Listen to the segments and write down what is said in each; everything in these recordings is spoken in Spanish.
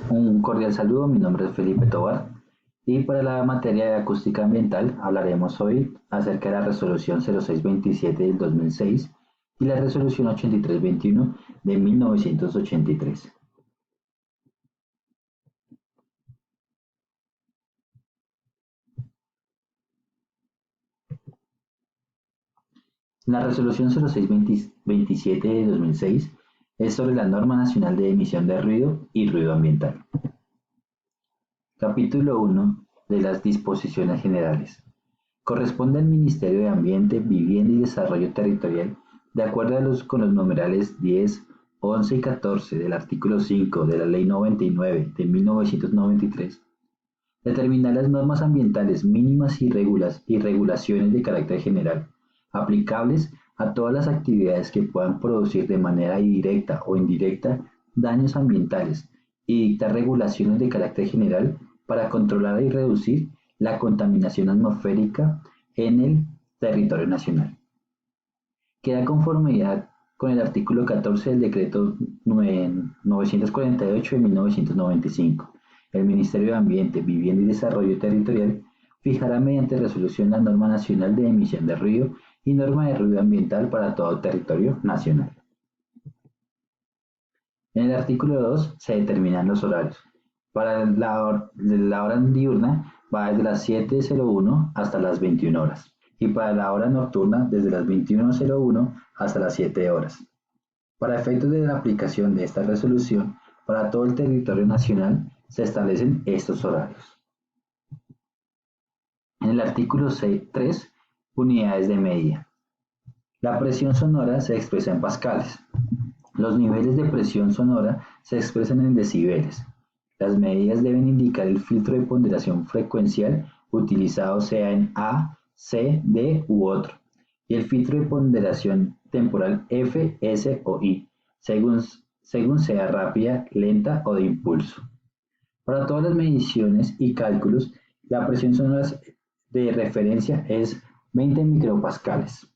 Un cordial saludo, mi nombre es Felipe Tovar y para la materia de acústica ambiental hablaremos hoy acerca de la resolución 0627 del 2006 y la resolución 8321 de 1983. La resolución 0627 de 2006 es sobre la norma nacional de emisión de ruido y ruido ambiental. Capítulo 1 de las disposiciones generales. Corresponde al Ministerio de Ambiente, Vivienda y Desarrollo Territorial, de acuerdo con los numerales 10, 11 y 14 del artículo 5 de la Ley 99 de 1993, determinar las normas ambientales mínimas y regulaciones de carácter general, aplicables a todas las actividades que puedan producir de manera directa o indirecta daños ambientales, y dictar regulaciones de carácter general para controlar y reducir la contaminación atmosférica en el territorio nacional. Queda conformidad con el artículo 14 del decreto 948 de 1995. El Ministerio de Ambiente, Vivienda y Desarrollo Territorial fijará mediante resolución la norma nacional de emisión de ruido y norma de ruido ambiental para todo el territorio nacional. En el artículo 2 se determinan los horarios. Para la hora diurna va desde las 7:01 hasta las 21 horas y para la hora nocturna desde las 21:01 hasta las 7 horas. Para efectos de la aplicación de esta resolución, para todo el territorio nacional se establecen estos horarios. En el artículo 3, unidades de medida. La presión sonora se expresa en pascales. Los niveles de presión sonora se expresan en decibeles. Las medidas deben indicar el filtro de ponderación frecuencial utilizado, sea en A, C, D u otro, y el filtro de ponderación temporal F, S o I, según sea rápida, lenta o de impulso. Para todas las mediciones y cálculos, la presión sonora de referencia es 20 micropascales.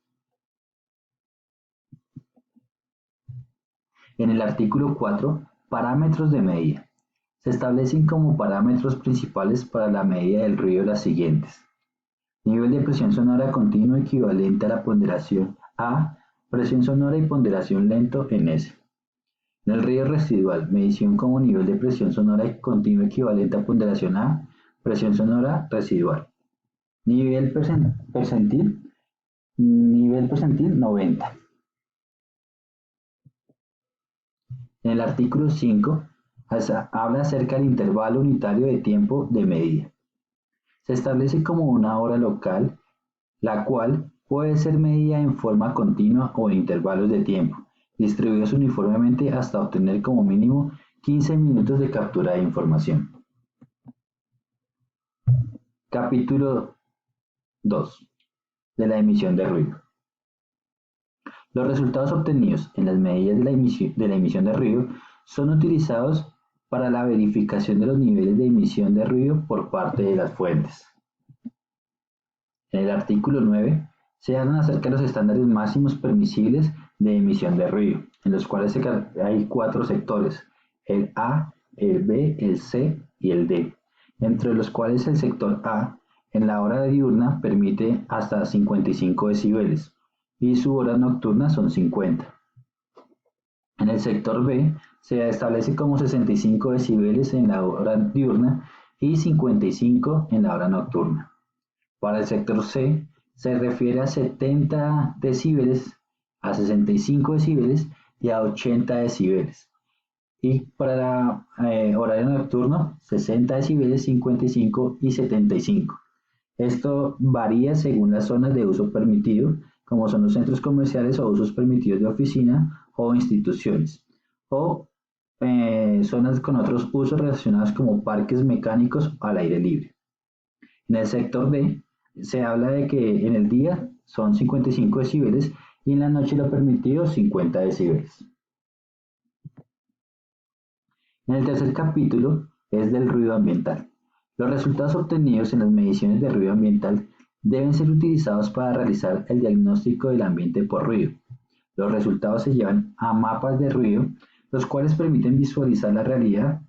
En el artículo 4, parámetros de medida. Se establecen como parámetros principales para la medida del ruido las siguientes: nivel de presión sonora continuo equivalente a la ponderación A, presión sonora y ponderación lento en S. En el ruido residual, medición como nivel de presión sonora continuo equivalente a ponderación A, presión sonora residual. Nivel percentil 90. En el artículo 5 habla acerca del intervalo unitario de tiempo de medida. Se establece como una hora local, la cual puede ser medida en forma continua o en intervalos de tiempo, distribuidos uniformemente hasta obtener como mínimo 15 minutos de captura de información. Capítulo 2 de la emisión de ruido. Los resultados obtenidos en las medidas de la emisión de ruido son utilizados para la verificación de los niveles de emisión de ruido por parte de las fuentes. En el artículo 9 se hablan acerca de los estándares máximos permisibles de emisión de ruido, en los cuales hay 4 sectores: el A, el B, el C y el D, entre los cuales el sector A en la hora diurna permite hasta 55 decibeles y su hora nocturna son 50. En el sector B se establece como 65 decibeles en la hora diurna y 55 en la hora nocturna. Para el sector C se refiere a 70 decibeles, a 65 decibeles y a 80 decibeles. Y para horario nocturno, 60 decibeles, 55 y 75. Esto varía según las zonas de uso permitido, como son los centros comerciales o usos permitidos de oficina o instituciones, o zonas con otros usos relacionados como parques mecánicos al aire libre. En el sector D se habla de que en el día son 55 decibeles y en la noche lo permitido 50 decibeles. En el tercer capítulo es del ruido ambiental. Los resultados obtenidos en las mediciones de ruido ambiental deben ser utilizados para realizar el diagnóstico del ambiente por ruido. Los resultados se llevan a mapas de ruido, los cuales permiten visualizar la realidad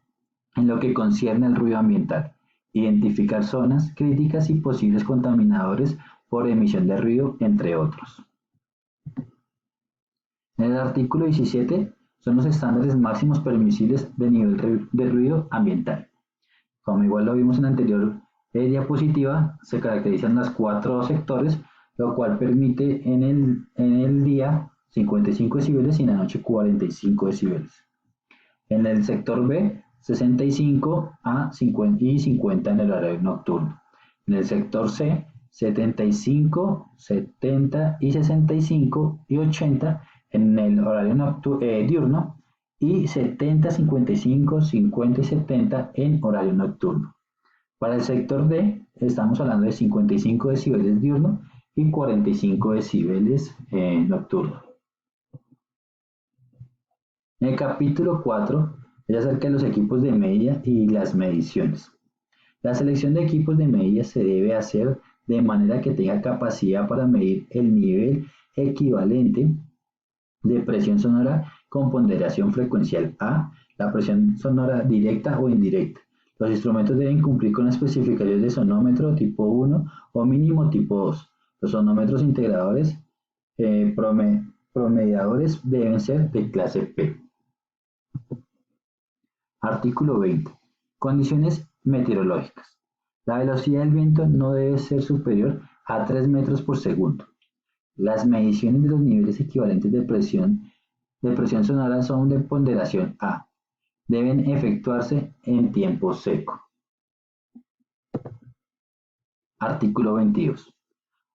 en lo que concierne al ruido ambiental, identificar zonas críticas y posibles contaminadores por emisión de ruido, entre otros. En el artículo 17 son los estándares máximos permisibles de nivel de ruido ambiental. Como igual lo vimos en la anterior diapositiva, se caracterizan los 4 sectores, lo cual permite en el día 55 decibeles y en la noche 45 decibeles. En el sector B, 65 a 50 y 50 en el horario nocturno. En el sector C, 75, 70 y 65 y 80 en el horario diurno y 70, 55, 50 y 70 en horario nocturno. Para el sector D estamos hablando de 55 decibeles diurno y 45 decibeles nocturno. En el capítulo 4 es acerca de los equipos de medida y las mediciones. La selección de equipos de medida se debe hacer de manera que tenga capacidad para medir el nivel equivalente de presión sonora con ponderación frecuencial A, la presión sonora directa o indirecta. Los instrumentos deben cumplir con las especificaciones de sonómetro tipo 1 o mínimo tipo 2. Los sonómetros integradores promediadores deben ser de clase P. Artículo 20. Condiciones meteorológicas. La velocidad del viento no debe ser superior a 3 metros por segundo. Las mediciones de los niveles equivalentes de presión sonora son de ponderación A. Deben efectuarse en tiempo seco. Artículo 22.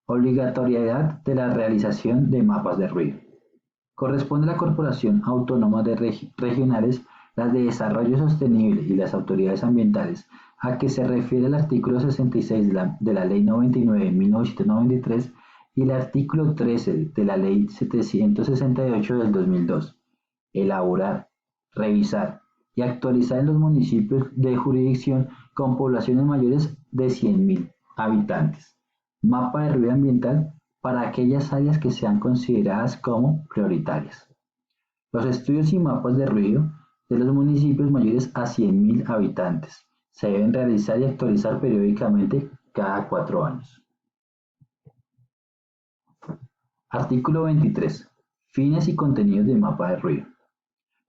Obligatoriedad de la realización de mapas de ruido. Corresponde a la Corporación Autónoma de Regionales, las de Desarrollo Sostenible y las autoridades ambientales, a que se refiere el artículo 66 de la Ley 99 de 1993 y el artículo 13 de la Ley 768 del 2002. Elaborar, revisar y actualizar en los municipios de jurisdicción con poblaciones mayores de 100.000 habitantes. Mapa de ruido ambiental para aquellas áreas que sean consideradas como prioritarias. Los estudios y mapas de ruido de los municipios mayores a 100.000 habitantes se deben realizar y actualizar periódicamente cada 4 años. Artículo 23. Fines y contenidos de mapa de ruido.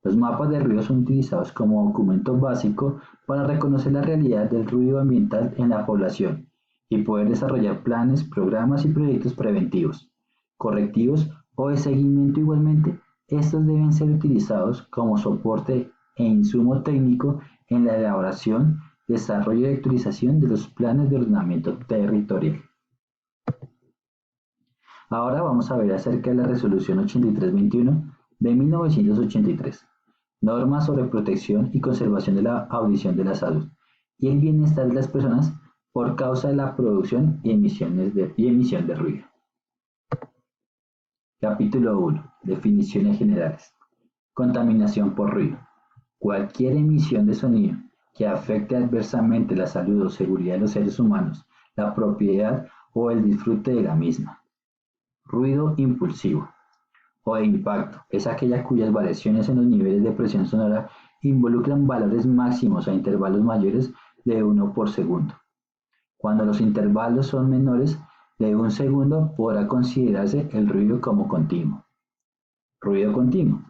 Los mapas de ruido son utilizados como documento básico para reconocer la realidad del ruido ambiental en la población y poder desarrollar planes, programas y proyectos preventivos, correctivos o de seguimiento. Igualmente, estos deben ser utilizados como soporte e insumo técnico en la elaboración, desarrollo y actualización de los planes de ordenamiento territorial. Ahora vamos a ver acerca de la Resolución 8321 de 1983, normas sobre protección y conservación de la audición de la salud y el bienestar de las personas por causa de la producción y emisión de ruido. Capítulo 1. Definiciones generales. Contaminación por ruido. Cualquier emisión de sonido que afecte adversamente la salud o seguridad de los seres humanos, la propiedad o el disfrute de la misma. Ruido impulsivo o de impacto es aquella cuyas variaciones en los niveles de presión sonora involucran valores máximos a intervalos mayores de 1 por segundo. Cuando los intervalos son menores de 1 segundo, podrá considerarse el ruido como continuo. Ruido continuo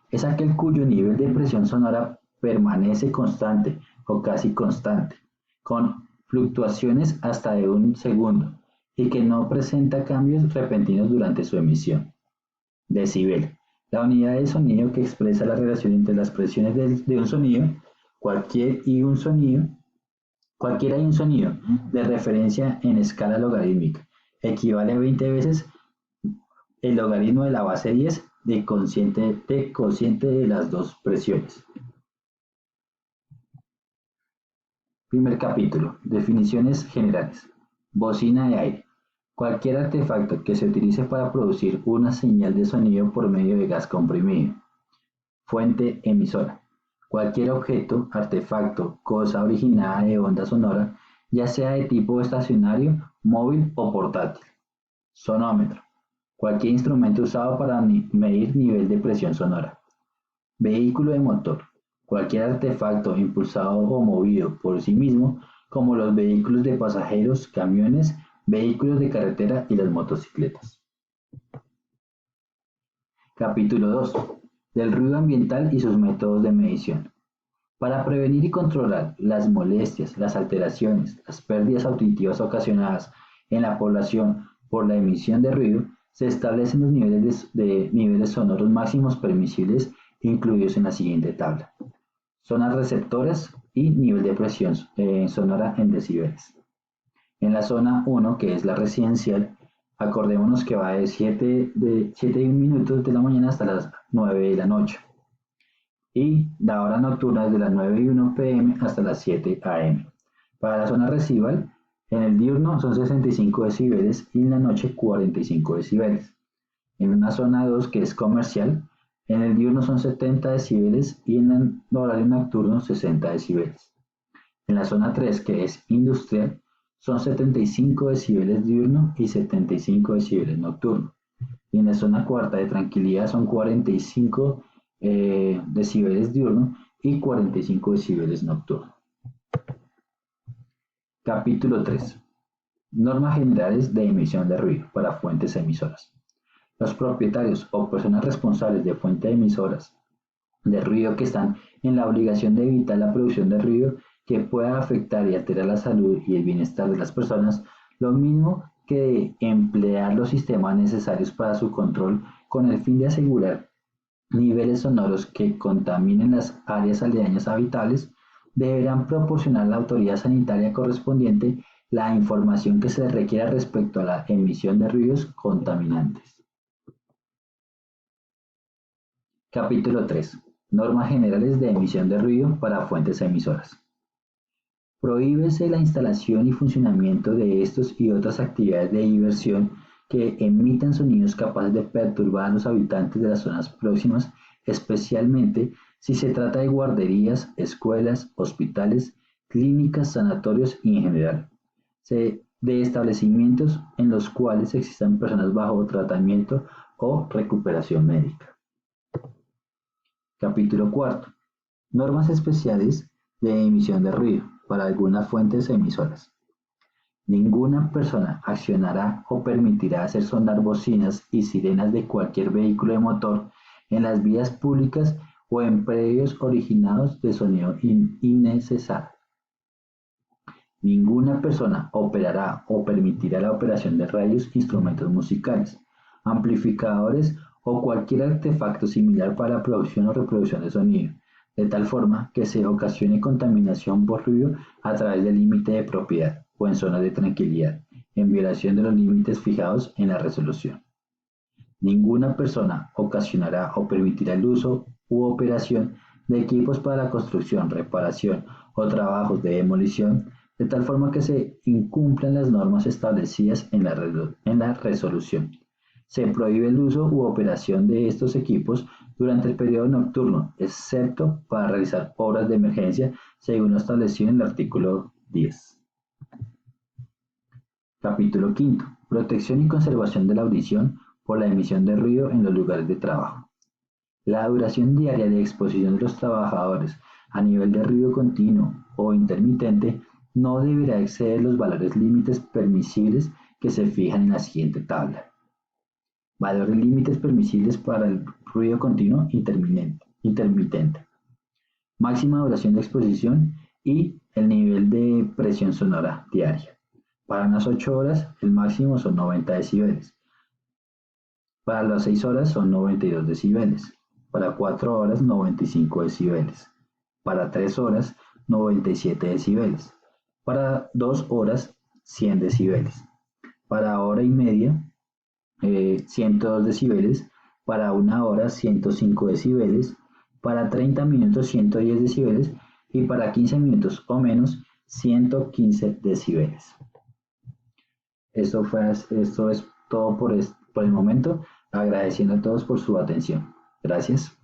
es aquel cuyo nivel de presión sonora permanece constante o casi constante, con fluctuaciones hasta de 1 segundo, y que no presenta cambios repentinos durante su emisión. Decibel, la unidad de sonido que expresa la relación entre las presiones de un sonido, cualquiera y un sonido de referencia en escala logarítmica, equivale a 20 veces el logaritmo de la base 10 de cociente de las dos presiones. Primer capítulo. Definiciones generales. Bocina de aire. Cualquier artefacto que se utilice para producir una señal de sonido por medio de gas comprimido. Fuente emisora. Cualquier objeto, artefacto, cosa originada de onda sonora, ya sea de tipo estacionario, móvil o portátil. Sonómetro. Cualquier instrumento usado para medir nivel de presión sonora. Vehículo de motor. cualquier artefacto impulsado o movido por sí mismo, como los vehículos de pasajeros, camiones, vehículos de carretera y las motocicletas. Capítulo 2. Del ruido ambiental y sus métodos de medición. Para prevenir y controlar las molestias, las alteraciones, las pérdidas auditivas ocasionadas en la población por la emisión de ruido, se establecen los niveles sonoros máximos permisibles incluidos en la siguiente tabla. Zonas receptoras y nivel de presión sonora en decibeles. En la zona 1, que es la residencial, acordémonos que va de 7 y 1 minutos de la mañana hasta las 9 de la noche. Y la hora nocturna desde las 9 y 1 pm hasta las 7 am. Para la zona residual, en el diurno son 65 decibeles y en la noche 45 decibeles. En una zona 2, que es comercial, en el diurno son 70 decibeles y en el horario nocturno 60 decibeles. En la zona 3, que es industrial, son 75 decibeles diurno y 75 decibeles nocturno. Y en la zona cuarta de tranquilidad son 45 decibeles diurno y 45 decibeles nocturno. Capítulo 3. Normas generales de emisión de ruido para fuentes emisoras. Los propietarios o personas responsables de fuentes emisoras de ruido que están en la obligación de evitar la producción de ruido que pueda afectar y alterar la salud y el bienestar de las personas, lo mismo que de emplear los sistemas necesarios para su control con el fin de asegurar niveles sonoros que contaminen las áreas aledañas habitables, deberán proporcionar a la autoridad sanitaria correspondiente la información que se requiera respecto a la emisión de ruidos contaminantes. Capítulo 3. Normas generales de emisión de ruido para fuentes emisoras. Prohíbese la instalación y funcionamiento de estos y otras actividades de diversión que emitan sonidos capaces de perturbar a los habitantes de las zonas próximas, especialmente si se trata de guarderías, escuelas, hospitales, clínicas, sanatorios y en general, de establecimientos en los cuales existan personas bajo tratamiento o recuperación médica. Capítulo 4. Normas especiales de emisión de ruido para algunas fuentes emisoras. Ninguna persona accionará o permitirá hacer sonar bocinas y sirenas de cualquier vehículo de motor en las vías públicas o en predios originados de sonido innecesario. Ninguna persona operará o permitirá la operación de radios, instrumentos musicales, amplificadores o cualquier artefacto similar para la producción o reproducción de sonido, de tal forma que se ocasione contaminación por ruido a través del límite de propiedad o en zonas de tranquilidad, en violación de los límites fijados en la resolución. Ninguna persona ocasionará o permitirá el uso u operación de equipos para la construcción, reparación o trabajos de demolición, de tal forma que se incumplan las normas establecidas en la resolución. Se prohíbe el uso u operación de estos equipos durante el periodo nocturno, excepto para realizar obras de emergencia, según lo establecido en el artículo 10. Capítulo 5. Protección y conservación de la audición por la emisión de ruido en los lugares de trabajo. La duración diaria de exposición de los trabajadores a nivel de ruido continuo o intermitente no deberá exceder los valores límites permisibles que se fijan en la siguiente tabla. Valores límites permisibles para el ruido continuo intermitente. Máxima duración de exposición y el nivel de presión sonora diaria. Para unas 8 horas el máximo son 90 decibeles. Para las 6 horas son 92 decibeles. Para 4 horas 95 decibeles. Para 3 horas 97 decibeles. Para 2 horas 100 decibeles. Para hora y media 102 decibeles, para 1 hora 105 decibeles, para 30 minutos 110 decibeles y para 15 minutos o menos 115 decibeles. Esto es todo por el momento, agradeciendo a todos por su atención. Gracias.